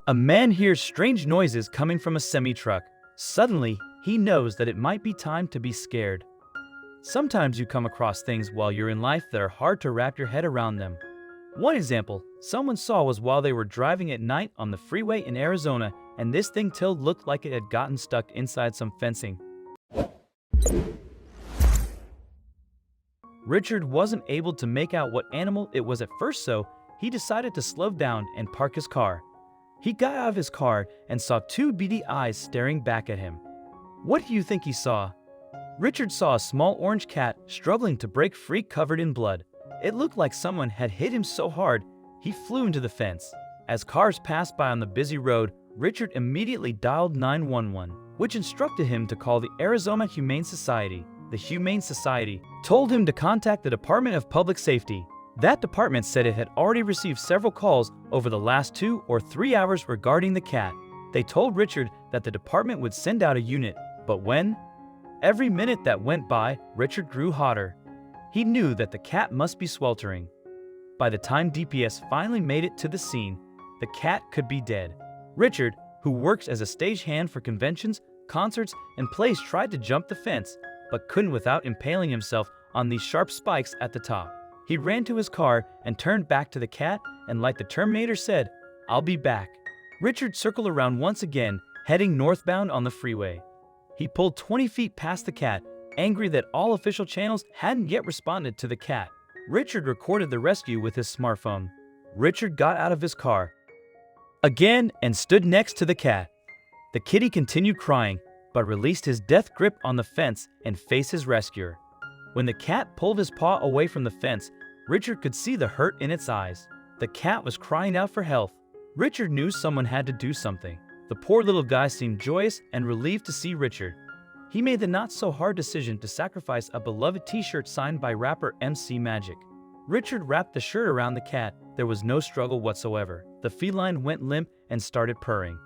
A man hears strange noises coming from a semi-truck. Suddenly, he knows that it might be time to be scared. Sometimes you come across things while you're in life that are hard to wrap your head around them. One example someone saw was while they were driving at night on the freeway in Arizona, and this thing looked like it had gotten stuck inside some fencing. Richard wasn't able to make out what animal it was at first, so he decided to slow down and park his car. He got out of his car and saw two beady eyes staring back at him. What do you think he saw? Richard saw a small orange cat struggling to break free, covered in blood. It looked like someone had hit him so hard, he flew into the fence. As cars passed by on the busy road, Richard immediately dialed 911, which instructed him to call the Arizona Humane Society. The Humane Society told him to contact the Department of Public Safety. That department said it had already received several calls over the last 2 or 3 hours regarding the cat. They told Richard that the department would send out a unit, but when? Every minute that went by, Richard grew hotter. He knew that the cat must be sweltering. By the time DPS finally made it to the scene, the cat could be dead. Richard, who works as a stagehand for conventions, concerts, and plays, tried to jump the fence, but couldn't without impaling himself on these sharp spikes at the top. He ran to his car and turned back to the cat, and like the Terminator said, "I'll be back." Richard circled around once again, heading northbound on the freeway. He pulled 20 feet past the cat, angry that all official channels hadn't yet responded to the cat. Richard recorded the rescue with his smartphone. Richard got out of his car again and stood next to the cat. The kitty continued crying, but released his death grip on the fence and faced his rescuer. When the cat pulled his paw away from the fence, Richard could see the hurt in its eyes. The cat was crying out for help. Richard knew someone had to do something. The poor little guy seemed joyous and relieved to see Richard. He made the not-so-hard decision to sacrifice a beloved t-shirt signed by rapper MC Magic. Richard wrapped the shirt around the cat. There was no struggle whatsoever. The feline went limp and started purring.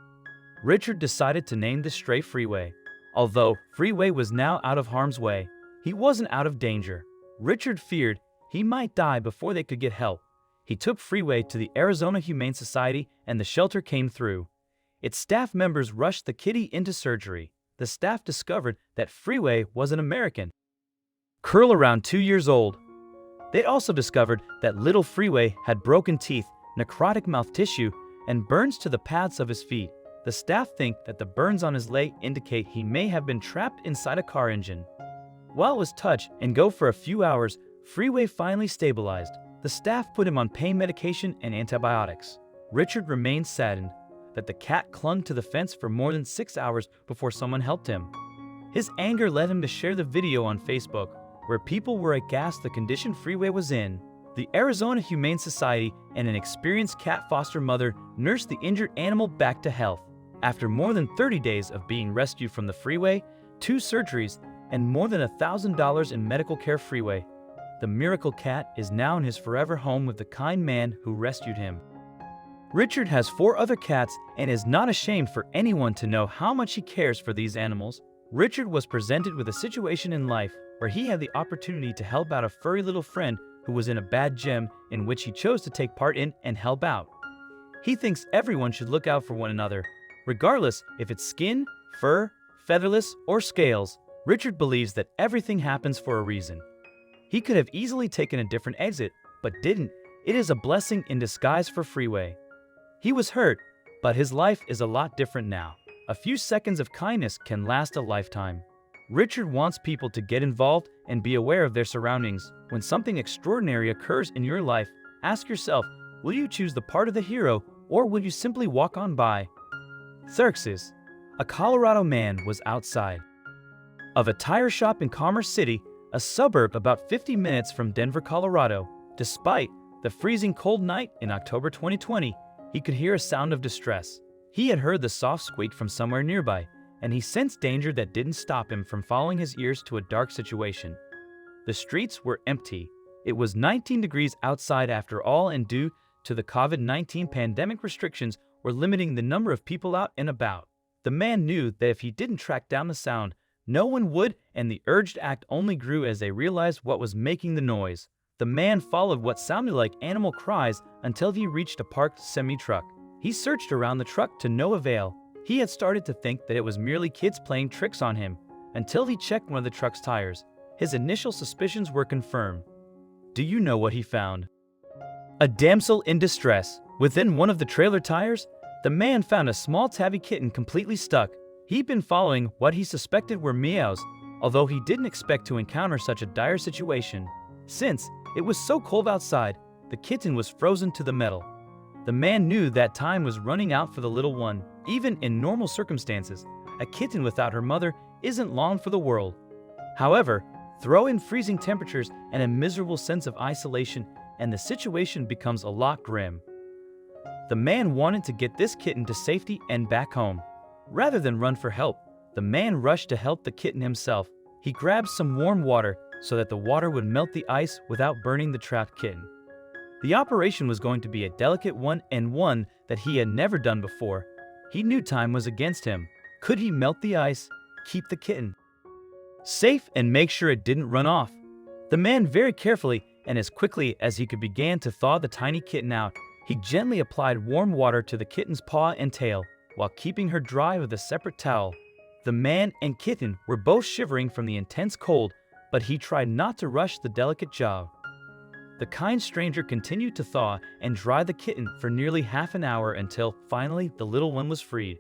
Richard decided to name the stray Freeway. Although Freeway was now out of harm's way, he wasn't out of danger. Richard feared he might die before they could get help. He took Freeway to the Arizona Humane Society, and the shelter came through. Its staff members rushed the kitty into surgery. The staff discovered that Freeway was an American Curl around 2 years old. They also discovered that little Freeway had broken teeth, necrotic mouth tissue, and burns to the pads of his feet. The staff think that the burns on his leg indicate he may have been trapped inside a car engine. While it was touch and go for a few hours, Freeway finally stabilized. The staff put him on pain medication and antibiotics. Richard remained saddened that the cat clung to the fence for more than 6 hours before someone helped him. His anger led him to share the video on Facebook, where people were aghast the condition Freeway was in. The Arizona Humane Society and an experienced cat foster mother nursed the injured animal back to health. After more than 30 days of being rescued from the Freeway, 2 surgeries, and more than $1,000 in medical care, Freeway, the miracle cat, is now in his forever home with the kind man who rescued him. Richard has 4 other cats and is not ashamed for anyone to know how much he cares for these animals. Richard was presented with a situation in life where he had the opportunity to help out a furry little friend who was in a bad gym, in which he chose to take part in and help out. He thinks everyone should look out for one another, regardless if it's skin, fur, featherless, or scales. Richard believes that everything happens for a reason. He could have easily taken a different exit, but didn't. It is a blessing in disguise for Freeway. He was hurt, but his life is a lot different now. A few seconds of kindness can last a lifetime. Richard wants people to get involved and be aware of their surroundings. When something extraordinary occurs in your life, ask yourself, will you choose the part of the hero, or will you simply walk on by? Xerxes, a Colorado man, was outside of a tire shop in Commerce City, a suburb about 50 minutes from Denver, Colorado. Despite the freezing cold night in October 2020, he could hear a sound of distress. He had heard the soft squeak from somewhere nearby, and he sensed danger that didn't stop him from following his ears to a dark situation. The streets were empty. It was 19 degrees outside after all, and due to the COVID-19 pandemic, restrictions were limiting the number of people out and about. The man knew that if he didn't track down the sound, no one would, and the urge to act only grew as they realized what was making the noise. The man followed what sounded like animal cries until he reached a parked semi-truck. He searched around the truck to no avail. He had started to think that it was merely kids playing tricks on him, until he checked one of the truck's tires. His initial suspicions were confirmed. Do you know what he found? A damsel in distress. Within one of the trailer tires, the man found a small tabby kitten completely stuck. He'd been following what he suspected were meows, although he didn't expect to encounter such a dire situation. Since it was so cold outside, the kitten was frozen to the metal. The man knew that time was running out for the little one. Even in normal circumstances, a kitten without her mother isn't long for the world. However, throw in freezing temperatures and a miserable sense of isolation, and the situation becomes a lot grim. The man wanted to get this kitten to safety and back home. Rather than run for help, the man rushed to help the kitten himself. He grabbed some warm water so that the water would melt the ice without burning the trapped kitten. The operation was going to be a delicate one and one that he had never done before. He knew time was against him. Could he melt the ice, keep the kitten safe, and make sure it didn't run off? The man very carefully and as quickly as he could began to thaw the tiny kitten out. He gently applied warm water to the kitten's paw and tail, while keeping her dry with a separate towel. The man and kitten were both shivering from the intense cold, but he tried not to rush the delicate job. The kind stranger continued to thaw and dry the kitten for nearly half an hour until finally the little one was freed.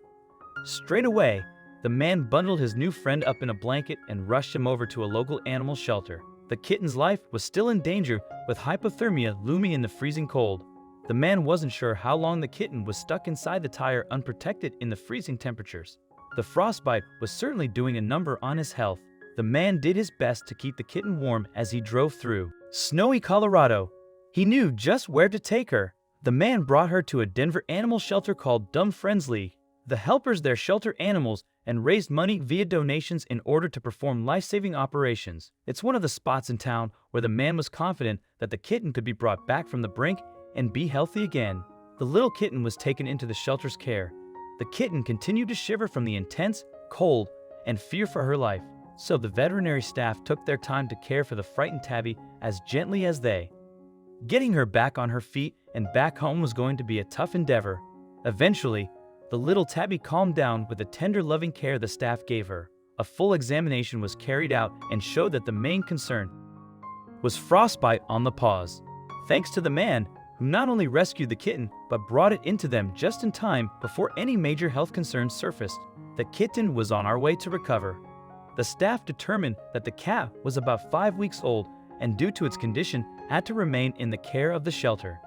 Straight away, the man bundled his new friend up in a blanket and rushed him over to a local animal shelter. The kitten's life was still in danger, with hypothermia looming in the freezing cold. The man wasn't sure how long the kitten was stuck inside the tire unprotected in the freezing temperatures. The frostbite was certainly doing a number on his health. The man did his best to keep the kitten warm as he drove through snowy Colorado. He knew just where to take her. The man brought her to a Denver animal shelter called Dumb Friends League. The helpers there shelter animals and raised money via donations in order to perform life-saving operations. It's one of the spots in town where the man was confident that the kitten could be brought back from the brink and be healthy again. The little kitten was taken into the shelter's care. The kitten continued to shiver from the intense cold and fear for her life, so the veterinary staff took their time to care for the frightened tabby as gently as they. Getting her back on her feet and back home was going to be a tough endeavor. Eventually, the little tabby calmed down with the tender, loving care the staff gave her. A full examination was carried out and showed that the main concern was frostbite on the paws. Thanks to the man, who not only rescued the kitten, but brought it into them just in time before any major health concerns surfaced. The kitten was on our way to recover. The staff determined that the cat was about 5 weeks old and due to its condition had to remain in the care of the shelter.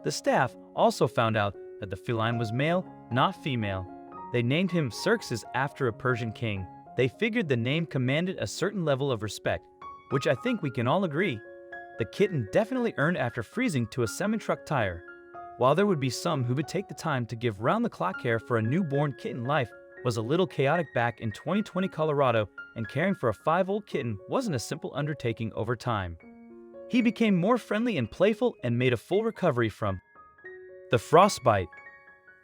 The staff also found out that the feline was male, not female. They named him Xerxes after a Persian king. They figured the name commanded a certain level of respect, which I think we can all agree. The kitten definitely earned after freezing to a semi-truck tire. While there would be some who would take the time to give round-the-clock care for a newborn kitten, life was a little chaotic back in 2020 Colorado, and caring for a 5-year-old kitten wasn't a simple undertaking over time. He became more friendly and playful and made a full recovery from the frostbite.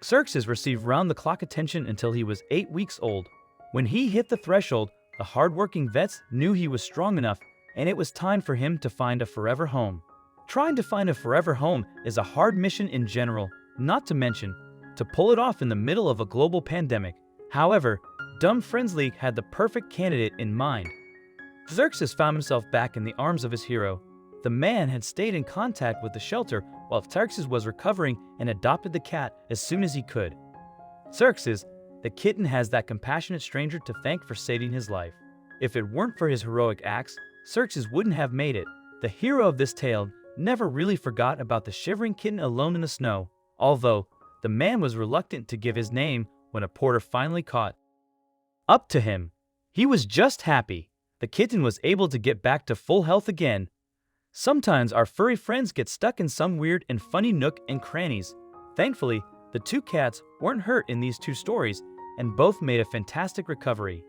Xerxes received round-the-clock attention until he was 8 weeks old. When he hit the threshold, the hard-working vets knew he was strong enough, and it was time for him to find a forever home. Trying to find a forever home is a hard mission in general, not to mention to pull it off in the middle of a global pandemic. However, Dumb Friends League had the perfect candidate in mind. Xerxes found himself back in the arms of his hero. The man had stayed in contact with the shelter while Xerxes was recovering and adopted the cat as soon as he could. Xerxes, the kitten, has that compassionate stranger to thank for saving his life. If it weren't for his heroic acts, Xerxes wouldn't have made it. The hero of this tale never really forgot about the shivering kitten alone in the snow, although the man was reluctant to give his name when a porter finally caught up to him. He was just happy the kitten was able to get back to full health again. Sometimes our furry friends get stuck in some weird and funny nook and crannies. Thankfully, the two cats weren't hurt in these two stories, and both made a fantastic recovery.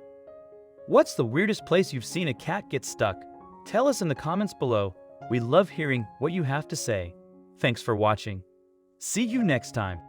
What's the weirdest place you've seen a cat get stuck? Tell us in the comments below. We love hearing what you have to say. Thanks for watching. See you next time.